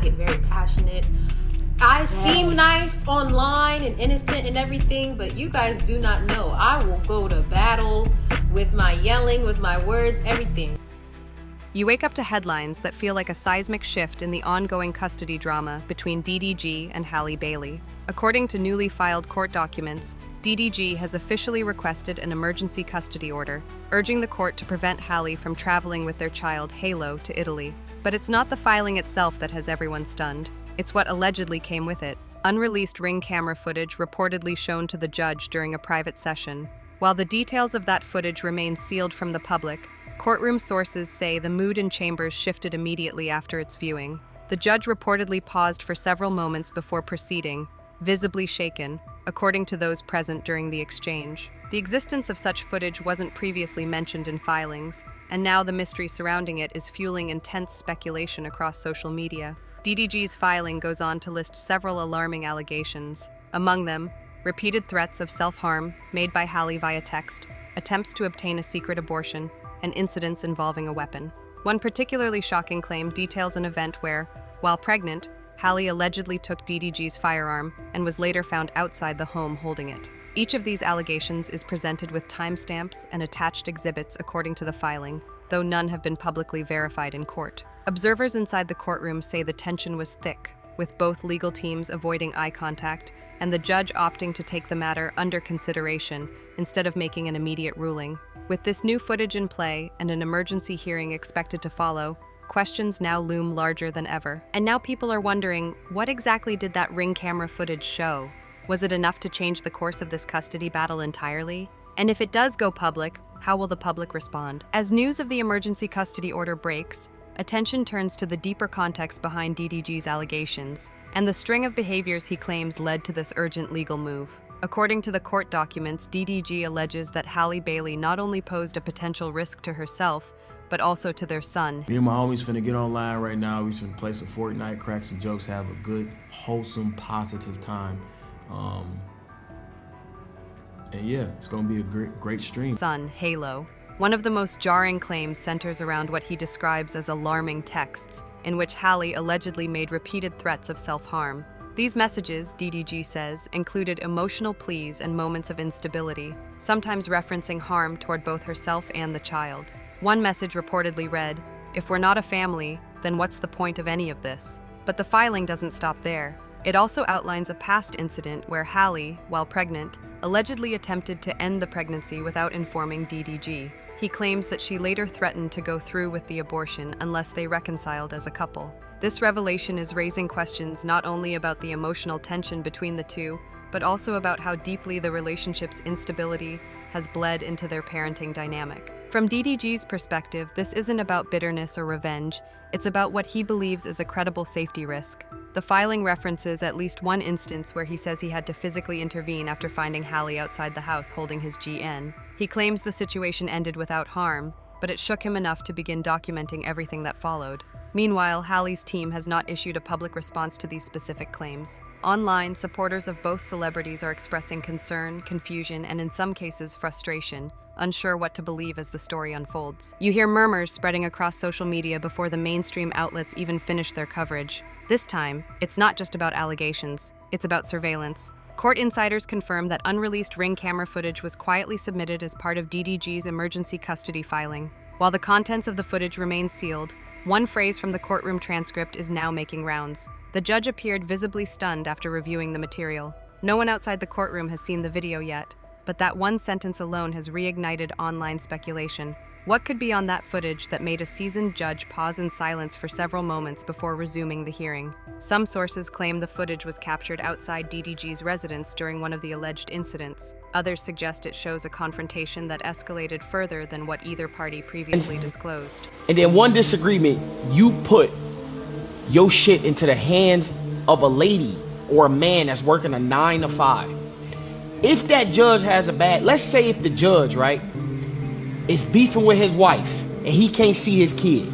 get very passionate. I seem nice online and innocent and everything, but you guys do not know. I will go to battle with my yelling, with my words, everything. You wake up to headlines that feel like a seismic shift in the ongoing custody drama between DDG and Halle Bailey. According to newly filed court documents, DDG has officially requested an emergency custody order, urging the court to prevent Halle from traveling with their child Halo to Italy. But it's not the filing itself that has everyone stunned. It's what allegedly came with it. Unreleased Ring camera footage reportedly shown to the judge during a private session. While the details of that footage remain sealed from the public, courtroom sources say the mood in chambers shifted immediately after its viewing. The judge reportedly paused for several moments before proceeding, visibly shaken, according to those present during the exchange. The existence of such footage wasn't previously mentioned in filings, and now the mystery surrounding it is fueling intense speculation across social media. DDG's filing goes on to list several alarming allegations. Among them, repeated threats of self-harm made by Halle via text, attempts to obtain a secret abortion, and incidents involving a weapon. One particularly shocking claim details an event where, while pregnant, Halle allegedly took DDG's firearm and was later found outside the home holding it. Each of these allegations is presented with timestamps and attached exhibits according to the filing, though none have been publicly verified in court. Observers inside the courtroom say the tension was thick, with both legal teams avoiding eye contact and the judge opting to take the matter under consideration instead of making an immediate ruling. With this new footage in play and an emergency hearing expected to follow, questions now loom larger than ever. And now people are wondering, what exactly did that Ring camera footage show? Was it enough to change the course of this custody battle entirely? And if it does go public, how will the public respond? As news of the emergency custody order breaks, attention turns to the deeper context behind DDG's allegations and the string of behaviors he claims led to this urgent legal move. According to the court documents, DDG alleges that Halle Bailey not only posed a potential risk to herself, but also to their son. Me and my homies finna get online right now. We finna play some Fortnite, crack some jokes, have a good, wholesome, positive time. And yeah, it's gonna be a great stream. Son, Halo. One of the most jarring claims centers around what he describes as alarming texts, in which Halle allegedly made repeated threats of self-harm. These messages, DDG says, included emotional pleas and moments of instability, sometimes referencing harm toward both herself and the child. One message reportedly read, "If we're not a family, then what's the point of any of this?" But the filing doesn't stop there. It also outlines a past incident where Halle, while pregnant, allegedly attempted to end the pregnancy without informing DDG. He claims that she later threatened to go through with the abortion unless they reconciled as a couple. This revelation is raising questions not only about the emotional tension between the two, but also about how deeply the relationship's instability has bled into their parenting dynamic. From DDG's perspective, this isn't about bitterness or revenge, it's about what he believes is a credible safety risk. The filing references at least one instance where he says he had to physically intervene after finding Halle outside the house holding his GN. He claims the situation ended without harm, but it shook him enough to begin documenting everything that followed. Meanwhile, Halle's team has not issued a public response to these specific claims. Online, supporters of both celebrities are expressing concern, confusion, and in some cases, frustration, unsure what to believe as the story unfolds. You hear murmurs spreading across social media before the mainstream outlets even finish their coverage. This time, it's not just about allegations, it's about surveillance. Court insiders confirm that unreleased Ring camera footage was quietly submitted as part of DDG's emergency custody filing. While the contents of the footage remain sealed, one phrase from the courtroom transcript is now making rounds. The judge appeared visibly stunned after reviewing the material. No one outside the courtroom has seen the video yet, but that one sentence alone has reignited online speculation. What could be on that footage that made a seasoned judge pause in silence for several moments before resuming the hearing? Some sources claim the footage was captured outside DDG's residence during one of the alleged incidents. Others suggest it shows a confrontation that escalated further than what either party previously disclosed. And then one disagreement, you put your shit into the hands of a lady or a man that's working a 9 to 5. If that judge has a bad, let's say if the judge, right, is beefing with his wife and he can't see his kid,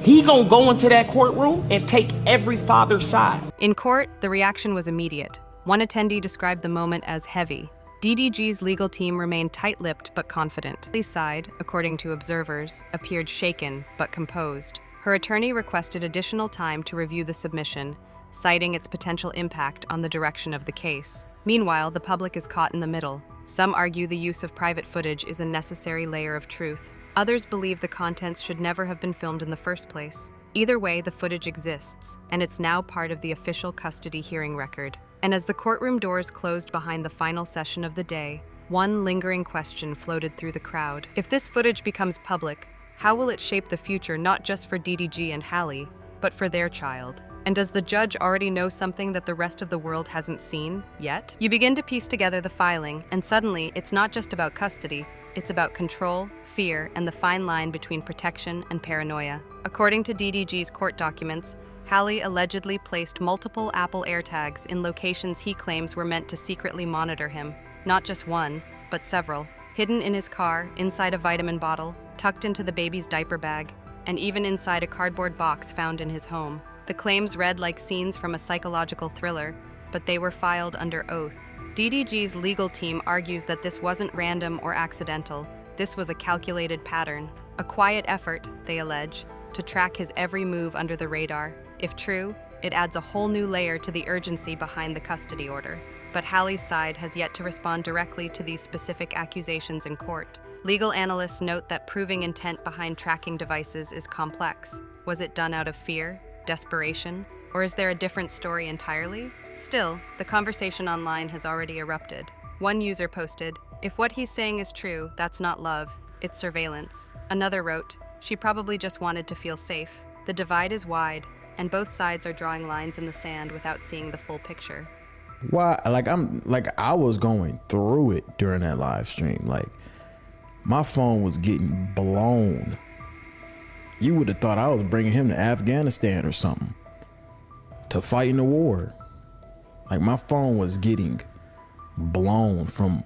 he gonna go into that courtroom and take every father's side. In court, the reaction was immediate. One attendee described the moment as heavy. DDG's legal team remained tight-lipped but confident. Halle's side, according to observers, appeared shaken but composed. Her attorney requested additional time to review the submission, citing its potential impact on the direction of the case. Meanwhile, the public is caught in the middle. Some argue the use of private footage is a necessary layer of truth. Others believe the contents should never have been filmed in the first place. Either way, the footage exists, and it's now part of the official custody hearing record. And as the courtroom doors closed behind the final session of the day, one lingering question floated through the crowd. If this footage becomes public, how will it shape the future not just for DDG and Halle, but for their child? And does the judge already know something that the rest of the world hasn't seen yet? You begin to piece together the filing, and suddenly it's not just about custody, it's about control, fear, and the fine line between protection and paranoia. According to DDG's court documents, Halle allegedly placed multiple Apple AirTags in locations he claims were meant to secretly monitor him. Not just one, but several. Hidden in his car, inside a vitamin bottle, tucked into the baby's diaper bag, and even inside a cardboard box found in his home. The claims read like scenes from a psychological thriller, but they were filed under oath. DDG's legal team argues that this wasn't random or accidental. This was a calculated pattern. A quiet effort, they allege, to track his every move under the radar. If true, it adds a whole new layer to the urgency behind the custody order. But Halle's side has yet to respond directly to these specific accusations in court. Legal analysts note that proving intent behind tracking devices is complex. Was it done out of fear, desperation, or is there a different story entirely? Still, the conversation online has already erupted. One user posted, "If what he's saying is true, that's not love, it's surveillance." Another wrote, "She probably just wanted to feel safe." The divide is wide, and both sides are drawing lines in the sand without seeing the full picture. Why? I was going through it during that live stream. Like, my phone was getting blown. You would have thought I was bringing him to Afghanistan or something to fight in the war. Like, my phone was getting blown from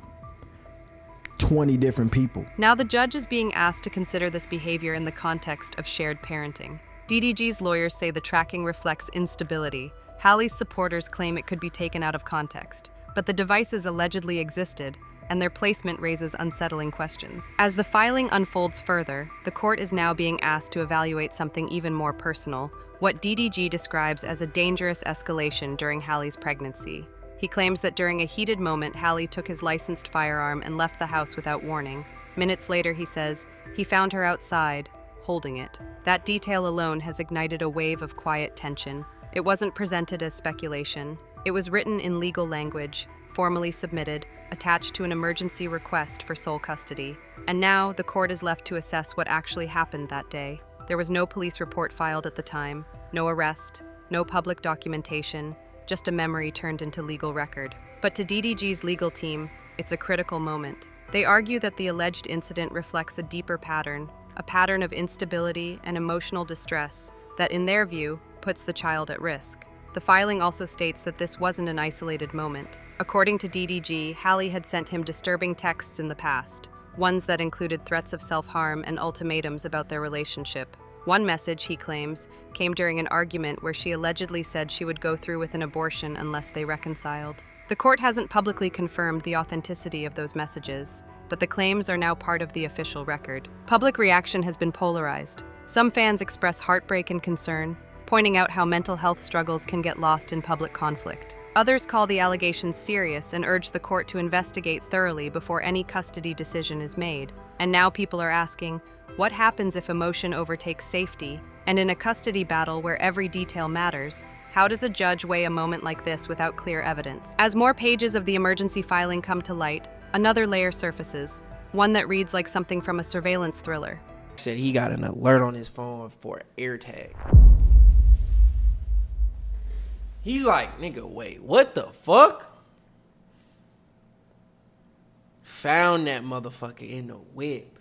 20 different people. Now the judge is being asked to consider this behavior in the context of shared parenting. DDG's lawyers say the tracking reflects instability. Halle's supporters claim it could be taken out of context, but the devices allegedly existed, and their placement raises unsettling questions. As the filing unfolds further, the court is now being asked to evaluate something even more personal, what DDG describes as a dangerous escalation during Halle's pregnancy. He claims that during a heated moment, Halle took his licensed firearm and left the house without warning. Minutes later, he says, he found her outside, holding it. That detail alone has ignited a wave of quiet tension. It wasn't presented as speculation. It was written in legal language, formally submitted, attached to an emergency request for sole custody. And now, the court is left to assess what actually happened that day. There was no police report filed at the time, no arrest, no public documentation, just a memory turned into legal record. But to DDG's legal team, it's a critical moment. They argue that the alleged incident reflects a deeper pattern, a pattern of instability and emotional distress that, in their view, puts the child at risk. The filing also states that this wasn't an isolated moment. According to DDG, Halle had sent him disturbing texts in the past, ones that included threats of self-harm and ultimatums about their relationship. One message, he claims, came during an argument where she allegedly said she would go through with an abortion unless they reconciled. The court hasn't publicly confirmed the authenticity of those messages, but the claims are now part of the official record. Public reaction has been polarized. Some fans express heartbreak and concern, pointing out how mental health struggles can get lost in public conflict. Others call the allegations serious and urge the court to investigate thoroughly before any custody decision is made. And now people are asking, what happens if emotion overtakes safety? And in a custody battle where every detail matters, how does a judge weigh a moment like this without clear evidence? As more pages of the emergency filing come to light, another layer surfaces, one that reads like something from a surveillance thriller. Said he got an alert on his phone for an AirTag. He's like, nigga, wait, what the fuck? Found that motherfucker in the whip.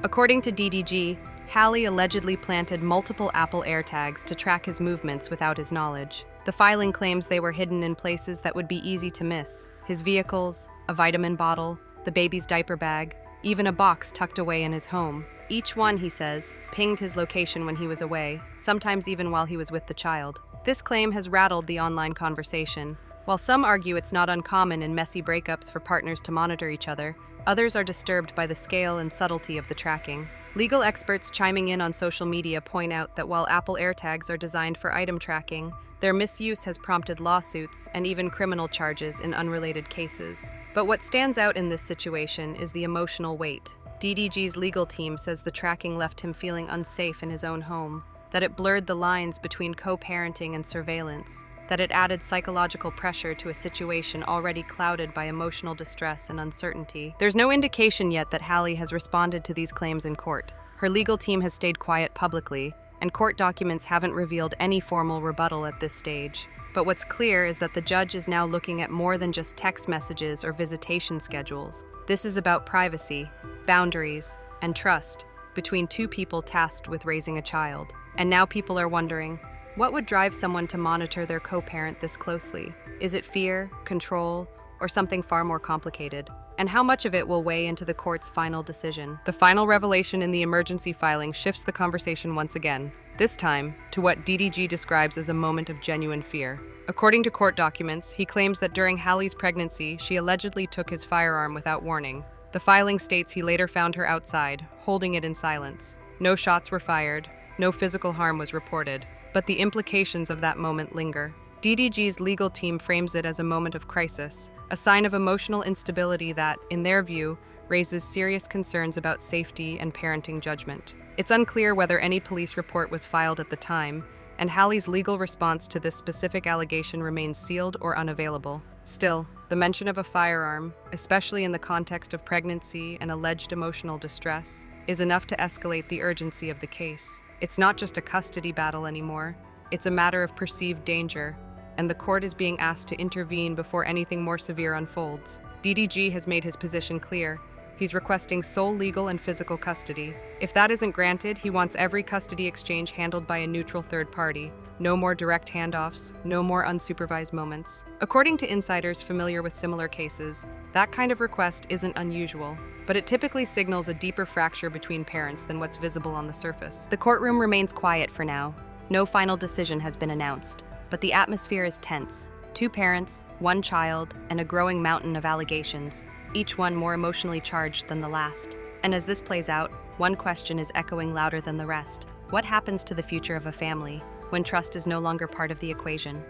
According to DDG, Halle allegedly planted multiple Apple AirTags to track his movements without his knowledge. The filing claims they were hidden in places that would be easy to miss: his vehicles, a vitamin bottle, the baby's diaper bag, even a box tucked away in his home. Each one, he says, pinged his location when he was away, sometimes even while he was with the child. This claim has rattled the online conversation. While some argue it's not uncommon in messy breakups for partners to monitor each other, others are disturbed by the scale and subtlety of the tracking. Legal experts chiming in on social media point out that while Apple AirTags are designed for item tracking, their misuse has prompted lawsuits and even criminal charges in unrelated cases. But what stands out in this situation is the emotional weight. DDG's legal team says the tracking left him feeling unsafe in his own home, that it blurred the lines between co-parenting and surveillance, that it added psychological pressure to a situation already clouded by emotional distress and uncertainty. There's no indication yet that Halle has responded to these claims in court. Her legal team has stayed quiet publicly, and court documents haven't revealed any formal rebuttal at this stage. But what's clear is that the judge is now looking at more than just text messages or visitation schedules. This is about privacy, boundaries, and trust between two people tasked with raising a child. And now people are wondering, what would drive someone to monitor their co-parent this closely? Is it fear, control, or something far more complicated? And how much of it will weigh into the court's final decision? The final revelation in the emergency filing shifts the conversation once again, this time to what DDG describes as a moment of genuine fear. According to court documents, he claims that during Halle's pregnancy, she allegedly took his firearm without warning. The filing states he later found her outside, holding it in silence. No shots were fired, no physical harm was reported, but the implications of that moment linger. DDG's legal team frames it as a moment of crisis, a sign of emotional instability that, in their view, raises serious concerns about safety and parenting judgment. It's unclear whether any police report was filed at the time, and Halle's legal response to this specific allegation remains sealed or unavailable. Still, the mention of a firearm, especially in the context of pregnancy and alleged emotional distress, is enough to escalate the urgency of the case. It's not just a custody battle anymore, it's a matter of perceived danger, and the court is being asked to intervene before anything more severe unfolds. DDG has made his position clear. He's requesting sole legal and physical custody. If that isn't granted, he wants every custody exchange handled by a neutral third party. No more direct handoffs, no more unsupervised moments. According to insiders familiar with similar cases, that kind of request isn't unusual, but it typically signals a deeper fracture between parents than what's visible on the surface. The courtroom remains quiet for now. No final decision has been announced, but the atmosphere is tense. 2 parents, 1 child, and a growing mountain of allegations, each one more emotionally charged than the last. And as this plays out, one question is echoing louder than the rest. What happens to the future of a family when trust is no longer part of the equation?